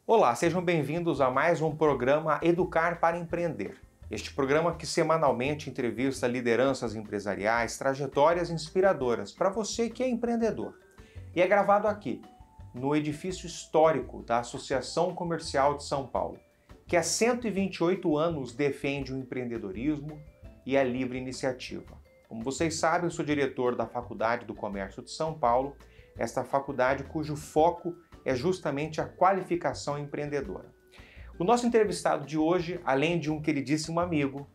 Olá, sejam bem-vindos a mais um programa Educar para Empreender. Este programa que semanalmente entrevista lideranças empresariais, trajetórias inspiradoras para você que é empreendedor. E é gravado aqui, no edifício histórico da Associação Comercial de São Paulo, que há 128 anos defende o empreendedorismo e a livre iniciativa. Como vocês sabem, eu sou diretor da Faculdade do Comércio de São Paulo, esta faculdade cujo foco é justamente a qualificação empreendedora. O nosso entrevistado de hoje, além de um queridíssimo amigo,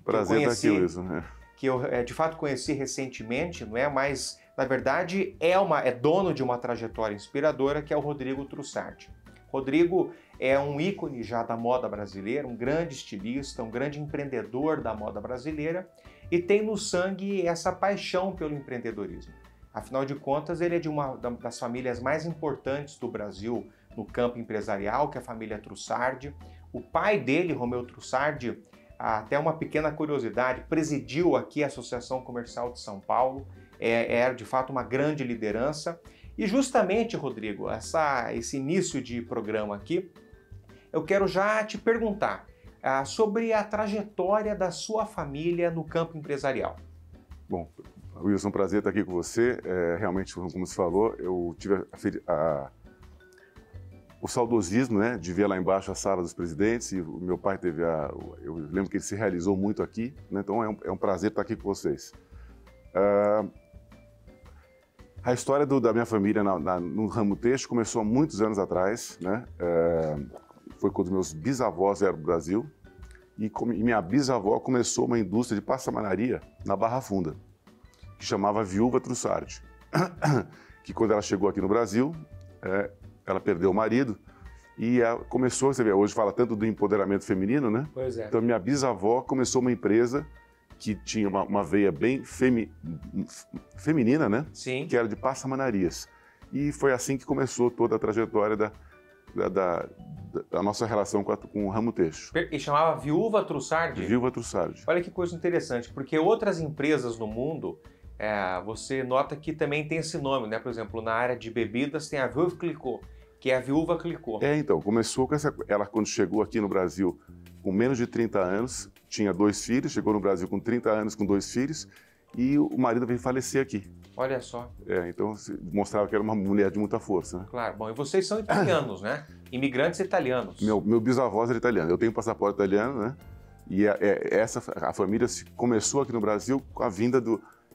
prazer estar aqui, Wilson, que eu de fato conheci recentemente, não é? Mas na verdade é dono de uma trajetória inspiradora, que é o Rodrigo Trussardi. Rodrigo é um ícone já da moda brasileira, um grande estilista, um grande empreendedor da moda brasileira e tem no sangue essa paixão pelo empreendedorismo. Afinal de contas, ele é de uma das famílias mais importantes do Brasil no campo empresarial, que é a família Trussardi. O pai dele, Romeu Trussardi, até uma pequena curiosidade, presidiu aqui a Associação Comercial de São Paulo, era de fato uma grande liderança. E justamente, Rodrigo, esse início de programa aqui, eu quero já te perguntar sobre a trajetória da sua família no campo empresarial. Bom, Wilson, prazer estar aqui com você. Realmente, como você falou, eu tive o saudosismo, né, de ver lá embaixo a sala dos presidentes, e o meu pai teve eu lembro que ele se realizou muito aqui, né, então é um prazer estar aqui com vocês. A história da minha família no ramo têxtil começou há muitos anos atrás, né, foi quando meus bisavós vieram para o Brasil, e minha bisavó começou uma indústria de passamanaria na Barra Funda, que chamava Viúva Trussardi, que quando ela chegou aqui no Brasil, ela perdeu o marido e começou, você vê, hoje fala tanto do empoderamento feminino, né? Pois é. Então minha bisavó começou uma empresa que tinha uma veia bem feminina, né? Sim. Que era de passamanarias. E foi assim que começou toda a trajetória da nossa relação com o ramo têxtil. E chamava Viúva Trussardi? Viúva Trussardi. Olha que coisa interessante, porque outras empresas no mundo, você nota que também tem esse nome, né? Por exemplo, na área de bebidas tem a Veuve Clicquot, que é a Viúva Clicquot. Então, começou com ela quando chegou aqui no Brasil com menos de 30 anos, tinha 2 filhos, chegou no Brasil com 30 anos com 2 filhos, e o marido veio falecer aqui. Olha só. Então mostrava que era uma mulher de muita força, né? Claro. Bom, e vocês são italianos, né? Imigrantes italianos. Meu bisavô era italiano. Eu tenho passaporte italiano, né? E a família começou aqui no Brasil com a vinda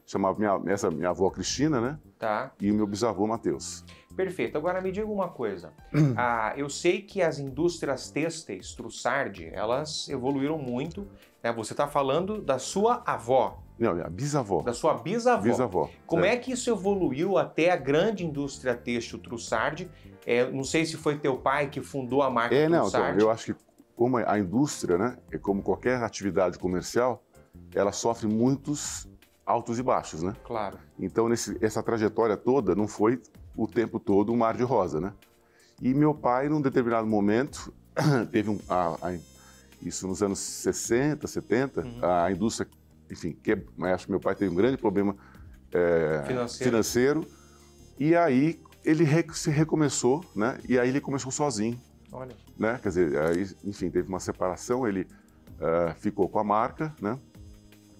chamava minha avó Cristina, né? Tá. E o meu bisavô Matheus. Perfeito. Agora me diga uma coisa. Eu sei que as indústrias têxteis Trussardi, elas evoluíram muito, né? Você está falando da sua avó. Não, minha bisavó. Da sua bisavó. Bisavó. Como é que isso evoluiu até a grande indústria têxtil Trussardi? Não sei se foi teu pai que fundou a marca Trussardi. Então, eu acho que como a indústria, né, como qualquer atividade comercial, ela sofre muitos altos e baixos, né? Claro. Então, essa trajetória toda não foi o tempo todo um mar de rosa, né? E meu pai, num determinado momento, teve isso nos anos 60, 70, a indústria, enfim, acho que meu pai teve um grande problema financeiro, e aí ele se recomeçou, né? E aí ele começou sozinho. Olha. Né? Quer dizer, aí, enfim, teve uma separação, ele ficou com a marca, né?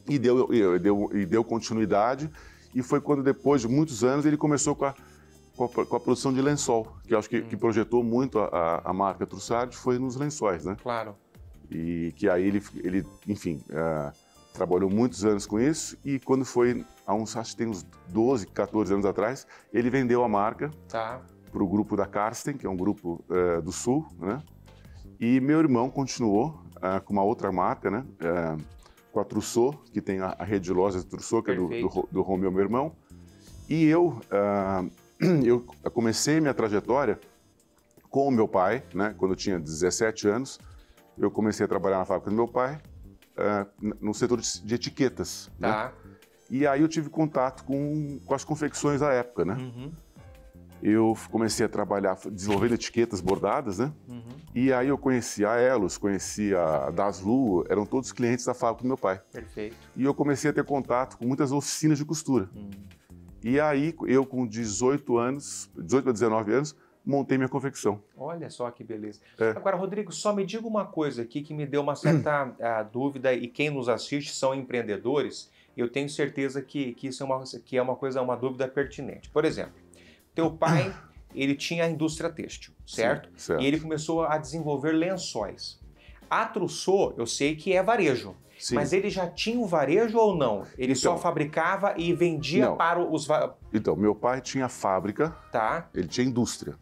E deu continuidade, e foi quando, depois de muitos anos, ele começou com a produção de lençol, que eu acho que projetou muito a marca Trussardi foi nos lençóis, né? Claro. E que aí ele enfim, trabalhou muitos anos com isso, e quando foi, acho que tem uns 12, 14 anos atrás, ele vendeu a marca para o grupo da Karsten, que é um grupo do Sul, né? E meu irmão continuou com uma outra marca, né? Com a Trousseau, que tem a rede de lojas Trousseau, que Perfeito. do Romeu, meu irmão. E eu comecei minha trajetória com o meu pai, né? Quando eu tinha 17 anos, eu comecei a trabalhar na fábrica do meu pai, no setor de etiquetas. Né? E aí eu tive contato com as confecções da época, né? Eu comecei a trabalhar desenvolvendo etiquetas bordadas, né? E aí eu conheci a Elos, conheci a Daslu, eram todos clientes da fábrica do meu pai. Perfeito. E eu comecei a ter contato com muitas oficinas de costura. E aí eu com 18 a 19 anos, montei minha confecção. Olha só que beleza. Agora, Rodrigo, só me diga uma coisa aqui que me deu uma certa dúvida, e quem nos assiste são empreendedores, eu tenho certeza que isso é uma dúvida pertinente. Por exemplo, teu pai, ele tinha a indústria têxtil, certo? Sim, certo. E ele começou a desenvolver lençóis. A Trousseau, eu sei que é varejo. Sim. Mas ele já tinha o varejo ou não? Ele só fabricava e vendia para os... Então, meu pai tinha fábrica, ele tinha indústria.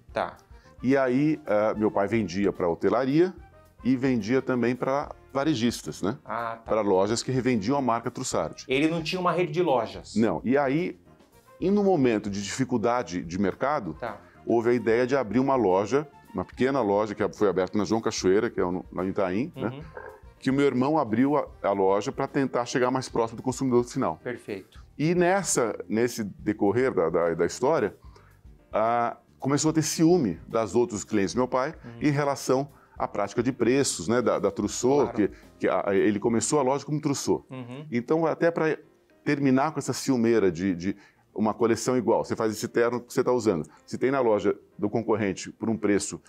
E aí, meu pai vendia para hotelaria e vendia também para varejistas, né? Para lojas que revendiam a marca Trussardi. Ele não tinha uma rede de lojas? Não. E aí, no momento de dificuldade de mercado, houve a ideia de abrir uma loja, uma pequena loja que foi aberta na João Cachoeira, que é no Itaim, né? Que o meu irmão abriu a loja para tentar chegar mais próximo do consumidor final. Perfeito. E nesse decorrer da história, começou a ter ciúme das outros clientes do meu pai em relação à prática de preços, né, da Trousseau, que ele começou a loja como Trousseau. Então, até para terminar com essa ciumeira de uma coleção igual, você faz esse terno que você está usando, se tem na loja do concorrente por um preço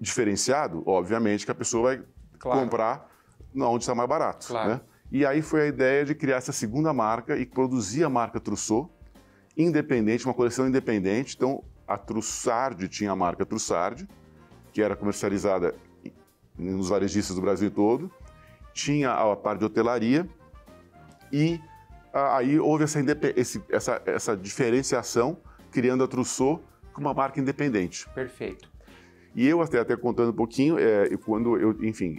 diferenciado, obviamente que a pessoa vai comprar onde está mais barato. Né? E aí foi a ideia de criar essa segunda marca e produzir a marca Trousseau, independente, uma coleção independente. Então, a Trussardi tinha a marca Trussardi, que era comercializada nos varejistas do Brasil todo, tinha a parte de hotelaria, e aí houve essa diferenciação, criando a Trousseau como uma marca independente. Perfeito. E eu, até contando um pouquinho, quando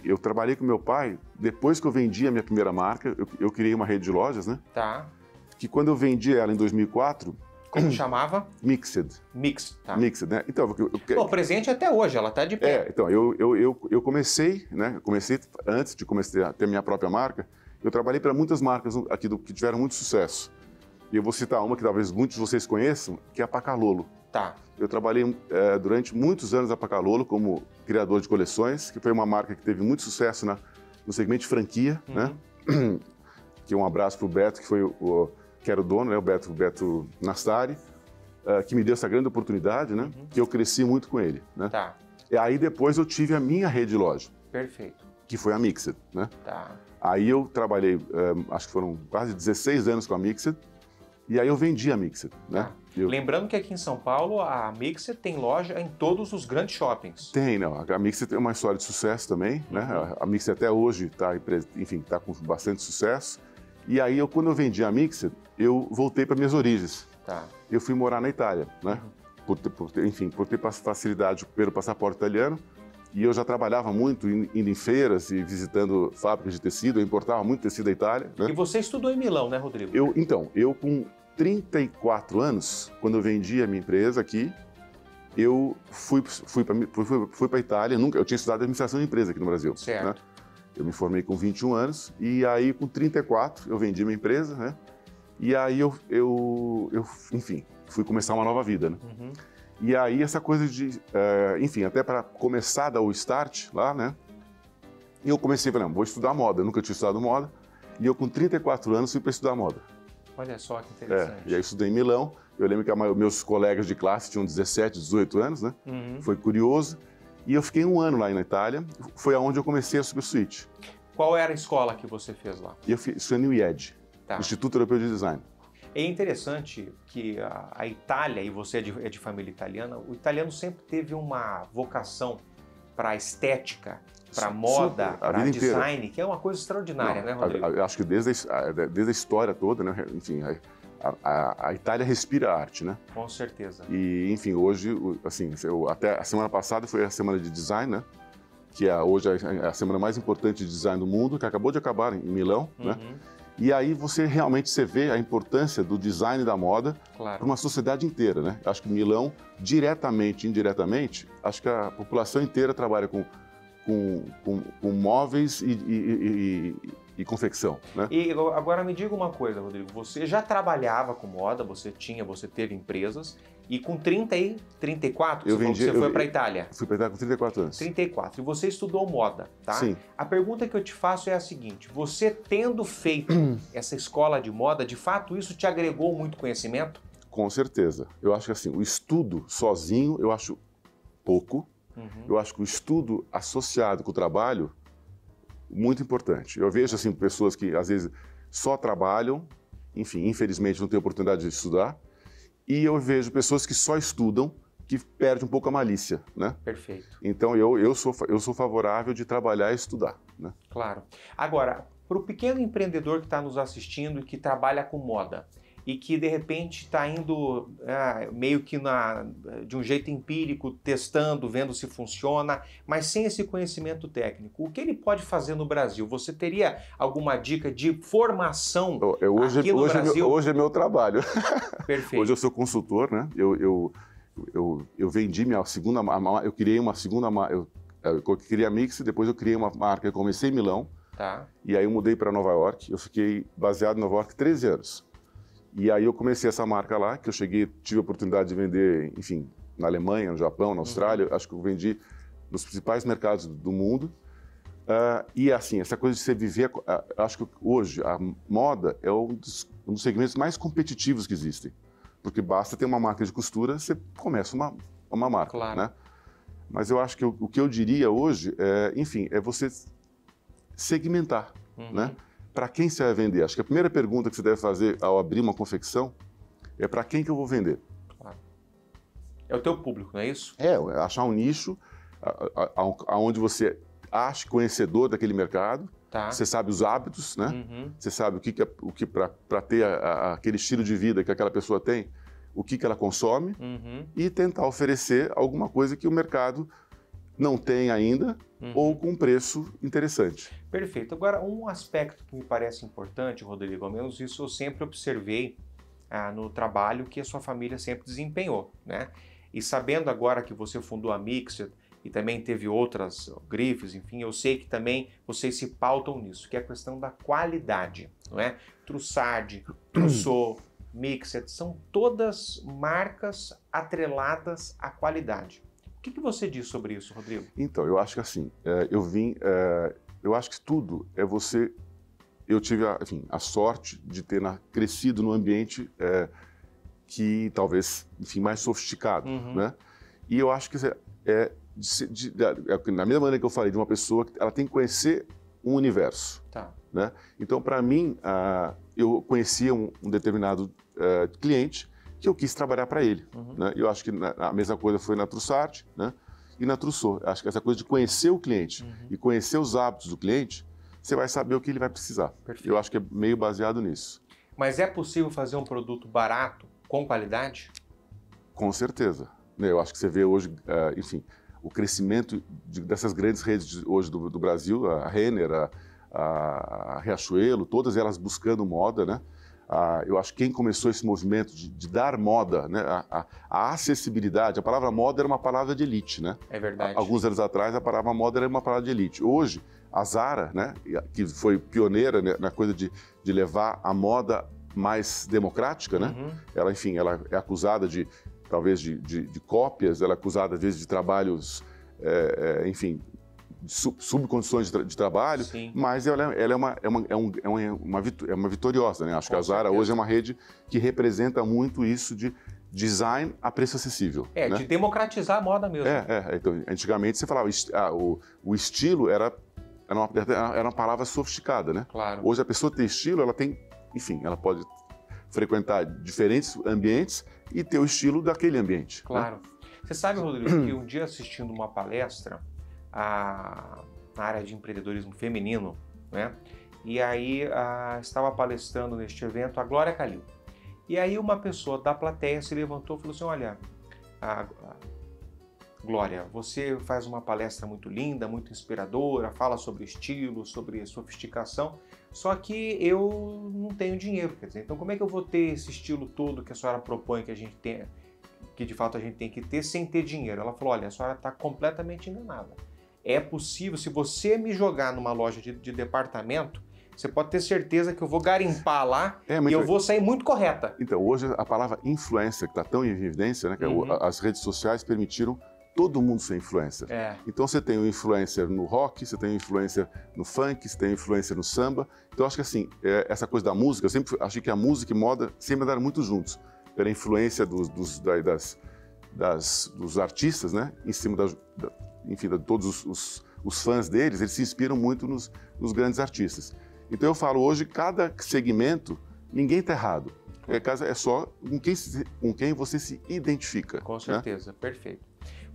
eu trabalhei com meu pai, depois que eu vendi a minha primeira marca, eu criei uma rede de lojas, né? Que quando eu vendi ela em 2004... Como chamava? Mixed. Mixed, Mixed, né? Então, Bom, presente até hoje, ela está de pé. Então, eu comecei, né? Antes de começar a ter minha própria marca, eu trabalhei para muitas marcas aqui que tiveram muito sucesso. E eu vou citar uma que talvez muitos de vocês conheçam, que é a Pacalolo. Eu trabalhei durante muitos anos na Pacalolo como criador de coleções, que foi uma marca que teve muito sucesso no segmento de franquia, né? Que um abraço para o Beto, que era o dono, né? O Beto Nastari, que me deu essa grande oportunidade, né? Que eu cresci muito com ele, né? E aí depois eu tive a minha rede de loja. Perfeito. Que foi a Mixed, né? Aí eu trabalhei, acho que foram quase 16 anos com a Mixed, e aí eu vendi a Mixed, né? Lembrando que aqui em São Paulo, a Mixed tem loja em todos os grandes shoppings. Tem, não. A Mixed tem uma história de sucesso também, né? A Mixed até hoje está com bastante sucesso. E aí, quando eu vendi a Mixed, eu voltei para minhas origens. Eu fui morar na Itália, né? Por ter facilidade pelo passaporte italiano. E eu já trabalhava muito indo em feiras e visitando fábricas de tecido. Eu importava muito tecido da Itália. Né? E você estudou em Milão, né, Rodrigo? Eu com 34 anos, quando eu vendi a minha empresa aqui, eu fui para a Itália. Eu tinha estudado administração de empresa aqui no Brasil. Certo. Né? Eu me formei com 21 anos e aí com 34 eu vendi minha empresa, né? E aí enfim, fui começar uma nova vida, né? E aí essa coisa de, enfim, até para começar a dar o start lá, né? E eu comecei, falei, vou estudar moda, eu nunca tinha estudado moda. E eu com 34 anos fui para estudar moda. Olha só que interessante. E aí estudei em Milão. Eu lembro que meus colegas de classe tinham 17, 18 anos, né? Foi curioso. E eu fiquei um ano lá na Itália. Foi aonde eu comecei a Supersuite. Qual era a escola que você fez lá? Eu fiz no IED, Instituto Europeu de Design. É interessante que a Itália, e você é de família italiana, o italiano sempre teve uma vocação para a estética, para moda, para design, que é uma coisa extraordinária, né, Rodrigo? Acho que desde a história toda, né? Enfim, a Itália respira arte, né? Com certeza. E, enfim, hoje, assim, até a semana passada foi a semana de design, né? Que hoje é a semana mais importante de design do mundo, que acabou de acabar em Milão, né? E aí você vê a importância do design da moda para uma sociedade inteira, né? Acho que Milão, diretamente e indiretamente, acho que a população inteira trabalha com móveis e confecção, né? E agora me diga uma coisa, Rodrigo, você já trabalhava com moda, você teve empresas, e com 34, você foi para a Itália? Fui para a Itália com 34 anos. 34, e você estudou moda, tá? Sim. A pergunta que eu te faço é a seguinte, você tendo feito essa escola de moda, de fato isso te agregou muito conhecimento? Com certeza. Eu acho que assim, o estudo sozinho, eu acho pouco. Eu acho que o estudo associado com o trabalho, muito importante. Eu vejo assim, pessoas que às vezes só trabalham, enfim, infelizmente não têm oportunidade de estudar, e eu vejo pessoas que só estudam, que perdem um pouco a malícia, né? Perfeito. Então eu sou favorável de trabalhar e estudar, né? Claro. Agora, para o pequeno empreendedor que está nos assistindo e que trabalha com moda, e que de repente está indo meio que de um jeito empírico, testando, vendo se funciona, mas sem esse conhecimento técnico, o que ele pode fazer no Brasil? Você teria alguma dica de formação aqui no Brasil? Hoje é meu trabalho. Perfeito. Hoje eu sou consultor, né? Eu vendi minha segunda, eu criei uma segunda, eu criei a Mix, depois eu criei uma marca, eu comecei em Milão, tá. E aí eu mudei para Nova York, eu fiquei baseado em Nova York 13 anos. E aí eu comecei essa marca lá, que eu tive a oportunidade de vender, enfim, na Alemanha, no Japão, na Austrália, acho que eu vendi nos principais mercados do mundo. E assim, essa coisa de você viver, acho que hoje a moda é um dos segmentos mais competitivos que existem. Porque basta ter uma marca de costura, você começa uma marca, claro, né? Mas eu acho que o que eu diria hoje é você segmentar, né? Para quem você vai vender? Acho que a primeira pergunta que você deve fazer ao abrir uma confecção é para quem que eu vou vender? Claro. É o teu público, não é isso? Achar um nicho onde você ache conhecedor daquele mercado, tá. Você sabe os hábitos, né? Você sabe o que para ter aquele estilo de vida que aquela pessoa tem, o que ela consome e tentar oferecer alguma coisa que o mercado não tem ainda ou com um preço interessante. Perfeito. Agora, um aspecto que me parece importante, Rodrigo, ao menos isso eu sempre observei no trabalho que a sua família sempre desempenhou, né? E sabendo agora que você fundou a Mixed e também teve outras grifes, enfim, eu sei que também vocês se pautam nisso, que é a questão da qualidade, não é? Trussardi, Trousseau, Mixed, são todas marcas atreladas à qualidade. O que você diz sobre isso, Rodrigo? Então, eu acho que assim, eu acho que tudo é você... Eu tive, a sorte de ter crescido num ambiente que talvez, enfim, mais sofisticado, né? E eu acho que na mesma maneira que eu falei de uma pessoa que ela tem que conhecer um universo, tá, né? Então, para mim, eu conhecia um determinado cliente que eu quis trabalhar para ele, né? Eu acho que a mesma coisa foi na Trussardi, né? E na Trousseau. Acho que essa coisa de conhecer o cliente e conhecer os hábitos do cliente, você vai saber o que ele vai precisar. Perfeito. Eu acho que é meio baseado nisso. Mas é possível fazer um produto barato com qualidade? Com certeza. Eu acho que você vê hoje, enfim, o crescimento dessas grandes redes hoje do Brasil, a Renner, a Riachuelo, todas elas buscando moda, né? Eu acho que quem começou esse movimento de dar moda, né? A acessibilidade, a palavra moda era uma palavra de elite, né? É verdade. Alguns anos atrás a palavra moda era uma palavra de elite. Hoje, a Zara, né? Que foi pioneira, né? Na coisa de levar a moda mais democrática, né? Ela, enfim, ela é acusada talvez de cópias, ela é acusada às vezes de trabalhos, enfim, subcondições de trabalho, sim, mas ela é uma vitoriosa, né? Acho que a Zara hoje é uma rede que representa muito isso de design a preço acessível. Né? De democratizar a moda mesmo. Então, antigamente você falava, o estilo era uma palavra sofisticada, né? Claro. Hoje a pessoa tem estilo, ela tem, enfim, ela pode frequentar diferentes ambientes e ter o estilo daquele ambiente. Claro. Né? Você sabe, Rodrigo, que um dia assistindo uma palestra na área de empreendedorismo feminino, né? E aí estava palestrando neste evento a Glória Calil. E aí uma pessoa da plateia se levantou e falou assim, olha, Glória, você faz uma palestra muito linda, muito inspiradora, fala sobre estilo, sobre sofisticação, só que eu não tenho dinheiro, quer dizer, então como é que eu vou ter esse estilo todo que a senhora propõe que a gente tenha, que de fato a gente tem que ter sem ter dinheiro? Ela falou, olha, a senhora está completamente enganada. É possível, se você me jogar numa loja de departamento, você pode ter certeza que eu vou garimpar lá e eu vou sair muito correta. Então, hoje a palavra influencer, que está tão em evidência, né, que as redes sociais permitiram todo mundo ser influencer. Então você tem o influencer no rock, você tem o influencer no funk, você tem o influencer no samba. Então acho que assim, essa coisa da música, eu sempre achei que a música e moda sempre andaram muito juntos. pela influência dos artistas, né? Em cima enfim, de todos os fãs deles, eles se inspiram muito nos grandes artistas. Então eu falo, hoje, cada segmento, ninguém está errado. É só com quem você se identifica. Com certeza, né? Perfeito.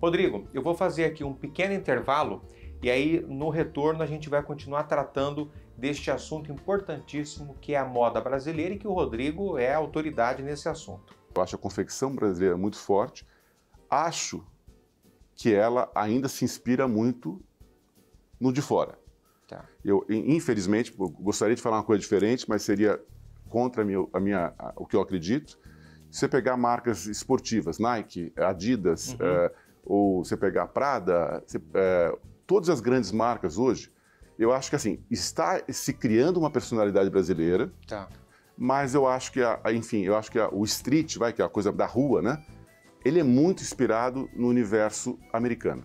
Rodrigo, eu vou fazer aqui um pequeno intervalo e aí no retorno a gente vai continuar tratando deste assunto importantíssimo que é a moda brasileira e que o Rodrigo é a autoridade nesse assunto. Eu acho a confecção brasileira muito forte. Acho que ela ainda se inspira muito no de fora. Tá. Eu, infelizmente, gostaria de falar uma coisa diferente, mas seria contra o que eu acredito. Se você pegar marcas esportivas, Nike, Adidas, ou você pegar Prada, todas as grandes marcas hoje, eu acho que assim, está se criando uma personalidade brasileira, tá. Mas eu acho que, enfim, o street, que é a coisa da rua, né? Ele é muito inspirado no universo americano.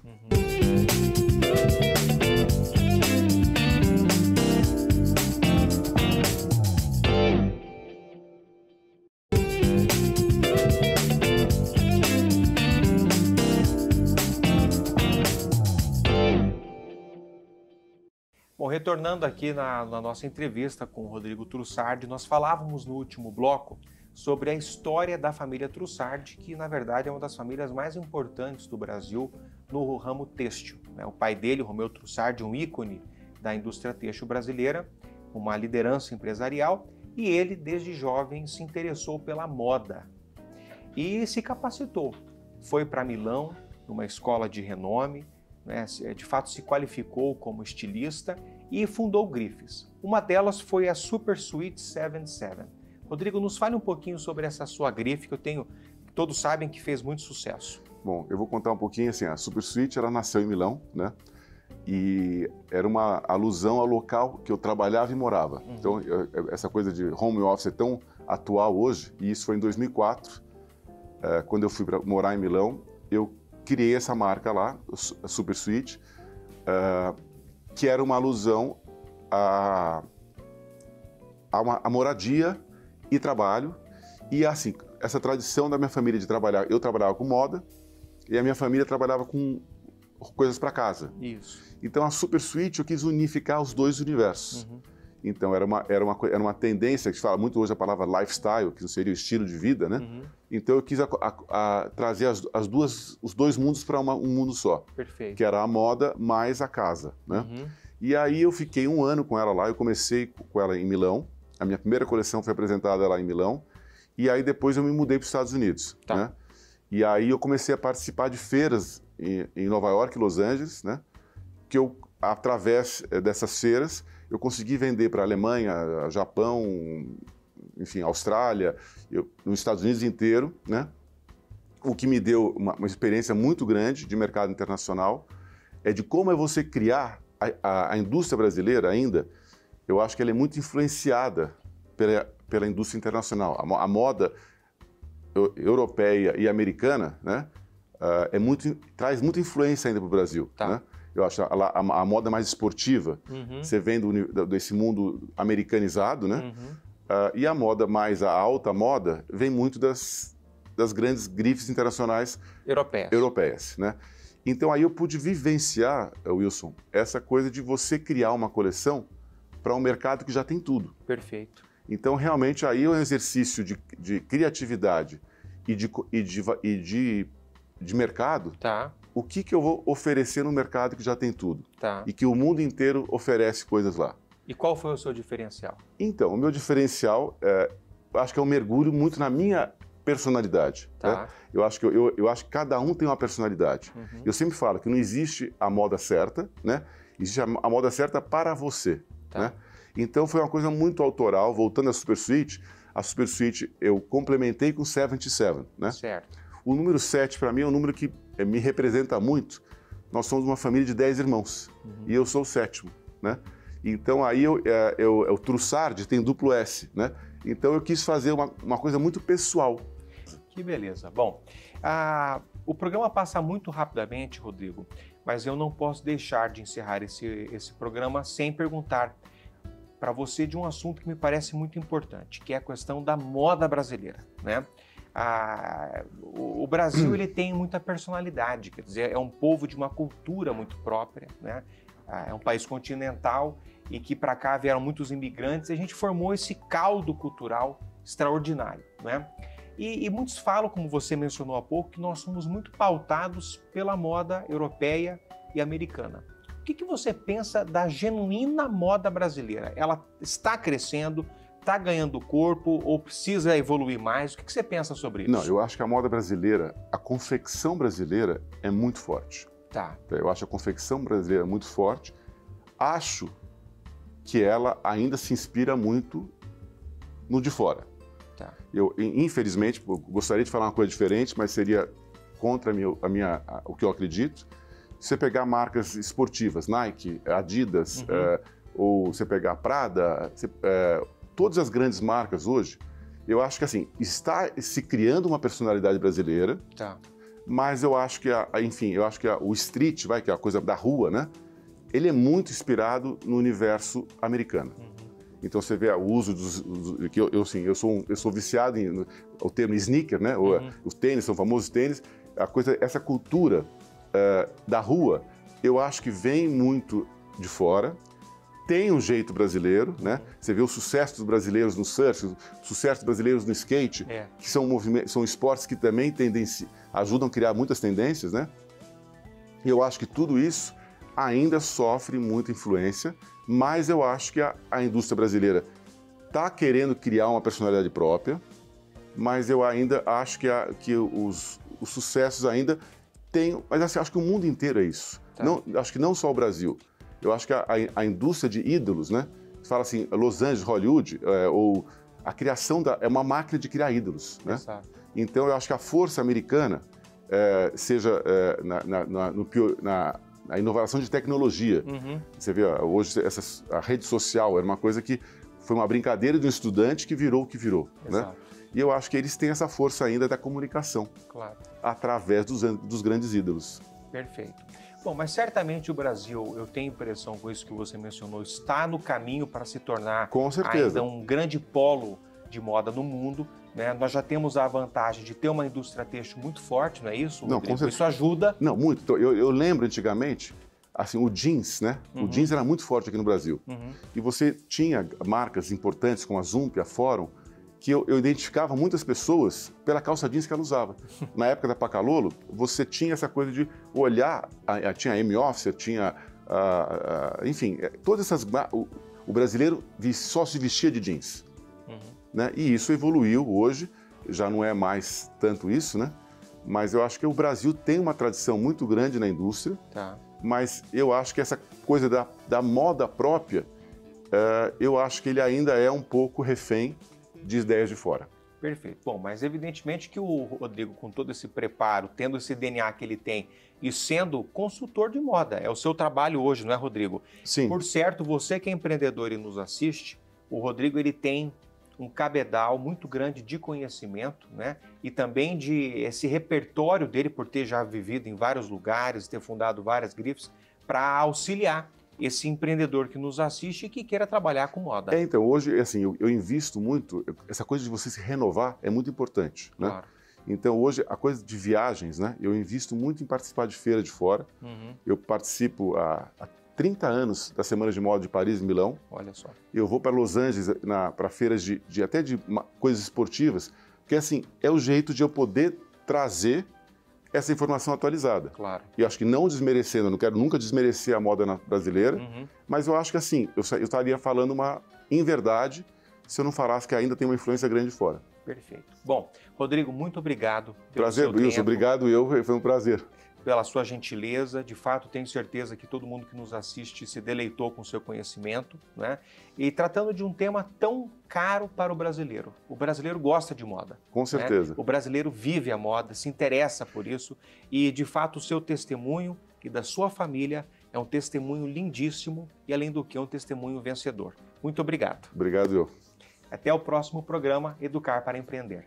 Bom, retornando aqui na nossa entrevista com o Rodrigo Trussardi, nós falávamos no último bloco sobre a história da família Trussardi, que na verdade é uma das famílias mais importantes do Brasil no ramo têxtil. O pai dele, Romeu Trussardi, um ícone da indústria têxtil brasileira, uma liderança empresarial, e ele, desde jovem, se interessou pela moda e se capacitou. Foi para Milão, numa escola de renome, de fato se qualificou como estilista e fundou grifes. Uma delas foi a Super Sweet 77. Rodrigo, nos fale um pouquinho sobre essa sua grife, todos sabem que fez muito sucesso. Bom, eu vou contar um pouquinho assim, a Super Sweet, ela nasceu em Milão, né? E era uma alusão ao local que eu trabalhava e morava. Então, essa coisa de home office é tão atual hoje, e isso foi em 2004, quando eu fui para morar em Milão, eu criei essa marca lá, a Super Sweet, que era uma alusão a moradia e trabalho. E assim, essa tradição da minha família de trabalhar, eu trabalhava com moda e a minha família trabalhava com coisas para casa. Isso. Então a Super Sweet eu quis unificar os dois universos. Então era uma tendência que se fala muito hoje a palavra lifestyle, que seria o estilo de vida, né? Então eu quis trazer os dois mundos para um mundo só. Perfeito. Que era a moda mais a casa, né? E aí eu fiquei um ano com ela lá, eu comecei com ela em Milão, a minha primeira coleção foi apresentada lá em Milão, e aí depois eu me mudei para os Estados Unidos, tá. Né? E aí eu comecei a participar de feiras em Nova York e Los Angeles, né? Que eu, através dessas feiras, eu consegui vender para a Alemanha, Japão, enfim, Austrália, nos Estados Unidos inteiro, né? O que me deu uma experiência muito grande de mercado internacional, de como é você criar a indústria brasileira ainda. Eu acho que ela é muito influenciada pela indústria internacional. A moda europeia e americana, né? Traz muita influência ainda para o Brasil, tá. Né? Eu acho a moda mais esportiva, você vem desse mundo americanizado, né? E a moda mais a alta moda vem muito das grandes grifes internacionais europeias, né? Então aí eu pude vivenciar, Wilson, essa coisa de você criar uma coleção para um mercado que já tem tudo. Perfeito. Então realmente aí é um exercício de criatividade e de mercado. Tá. O que eu vou oferecer no mercado que já tem tudo? Tá. E que o mundo inteiro oferece coisas lá. E qual foi o seu diferencial? Então, o meu diferencial, acho que é um mergulho muito na minha personalidade. Tá. Né? Eu acho que cada um tem uma personalidade. Eu sempre falo que não existe a moda certa, né? Existe a moda certa para você. Tá. Né? Então, foi uma coisa muito autoral. Voltando à Super Sweet, a Super Sweet eu complementei com 77. Né? Certo. O número 7, para mim, é um número que me representa muito. Nós somos uma família de 10 irmãos e eu sou o 7º, né? Então aí o Trussardi tem duplo S, né? Então eu quis fazer uma coisa muito pessoal. Que beleza. Bom, o programa passa muito rapidamente, Rodrigo, mas eu não posso deixar de encerrar esse programa sem perguntar para você de um assunto que me parece muito importante, que é a questão da moda brasileira, né? O Brasil ele tem muita personalidade, quer dizer, é um povo de uma cultura muito própria, né? É um país continental e que para cá vieram muitos imigrantes e a gente formou esse caldo cultural extraordinário, né? E muitos falam, como você mencionou há pouco, que nós somos muito pautados pela moda europeia e americana. O que você pensa da genuína moda brasileira? Ela está crescendo? Está ganhando corpo ou precisa evoluir mais? O que você pensa sobre isso? Não, eu acho que a moda brasileira, a confecção brasileira é muito forte. Tá. Eu acho a confecção brasileira muito forte. Acho que ela ainda se inspira muito no de fora. Tá. Eu, infelizmente, gostaria de falar uma coisa diferente, mas seria contra o que eu acredito. Se você pegar marcas esportivas, Nike, Adidas, ou você pegar Prada, todas as grandes marcas hoje, eu acho que assim, está se criando uma personalidade brasileira, tá. Mas eu acho que, o street, que é a coisa da rua, né? Ele é muito inspirado no universo americano. Então você vê o uso eu sou viciado em o termo sneaker, né? Os tênis, são famosos tênis. Essa cultura da rua, eu acho que vem muito de fora. Tem um jeito brasileiro, né? Você vê o sucesso dos brasileiros no surf, o sucesso dos brasileiros no skate, que são esportes que também ajudam a criar muitas tendências, né? E eu acho que tudo isso ainda sofre muita influência, mas eu acho que a indústria brasileira está querendo criar uma personalidade própria, mas eu ainda acho que os sucessos ainda têm... Mas assim, acho que o mundo inteiro é isso. Tá. Acho que não só o Brasil. Eu acho que a indústria de ídolos, né? Você fala assim, Los Angeles, Hollywood, ou a criação é uma máquina de criar ídolos, né? Exato. Então eu acho que a força americana, seja na inovação de tecnologia, você vê hoje a rede social era uma coisa que foi uma brincadeira de um estudante que virou o que virou, né? E eu acho que eles têm essa força ainda da comunicação, claro, através dos grandes ídolos. Perfeito. Bom, mas certamente o Brasil, eu tenho impressão com isso que você mencionou, está no caminho para se tornar com certeza ainda um grande polo de moda no mundo, né? Nós já temos a vantagem de ter uma indústria têxtil muito forte, não é isso? Não, com certeza. Isso ajuda? Não, muito. Então, eu lembro antigamente, assim, o jeans, né? O jeans era muito forte aqui no Brasil. E você tinha marcas importantes como a Zump, a Fórum, que eu identificava muitas pessoas pela calça jeans que ela usava. Na época da Pacalolo, você tinha essa coisa de olhar, tinha a M-Officer, tinha, enfim, todas essas... O brasileiro só se vestia de jeans. Né? E isso evoluiu hoje, já não é mais tanto isso, né? Mas eu acho que o Brasil tem uma tradição muito grande na indústria, mas eu acho que essa coisa da moda própria, eu acho que ele ainda é um pouco refém de ideias de fora. Perfeito. Bom, mas evidentemente que o Rodrigo, com todo esse preparo, tendo esse DNA que ele tem e sendo consultor de moda, é o seu trabalho hoje, não é, Rodrigo? Sim. Por certo, você que é empreendedor e nos assiste, o Rodrigo ele tem um cabedal muito grande de conhecimento, né? E também de esse repertório dele, por ter já vivido em vários lugares, ter fundado várias grifes, para auxiliar esse empreendedor que nos assiste e que queira trabalhar com moda. Então, hoje, assim, eu invisto muito, essa coisa de você se renovar é muito importante, né? Claro. Então, hoje, a coisa de viagens, né? Eu invisto muito em participar de feira de fora. Eu participo há 30 anos da Semana de Moda de Paris e Milão. Olha só. Eu vou para Los Angeles para feiras até de coisas esportivas, porque assim, é o jeito de eu poder trazer essa informação atualizada. Claro. E eu acho que não desmerecendo, eu não quero nunca desmerecer a moda brasileira, mas eu acho que assim, eu estaria falando uma inverdade se eu não falasse que ainda tem uma influência grande fora. Perfeito. Bom, Rodrigo, muito obrigado pelo prazer, seu tempo. Wilson, obrigado, foi um prazer. Pela sua gentileza, de fato tenho certeza que todo mundo que nos assiste se deleitou com o seu conhecimento, né? E tratando de um tema tão caro para o brasileiro gosta de moda. Com certeza. Né? O brasileiro vive a moda, se interessa por isso e de fato o seu testemunho e da sua família é um testemunho lindíssimo e além do que é um testemunho vencedor. Muito obrigado. Obrigado, eu. Até o próximo programa Educar para Empreender.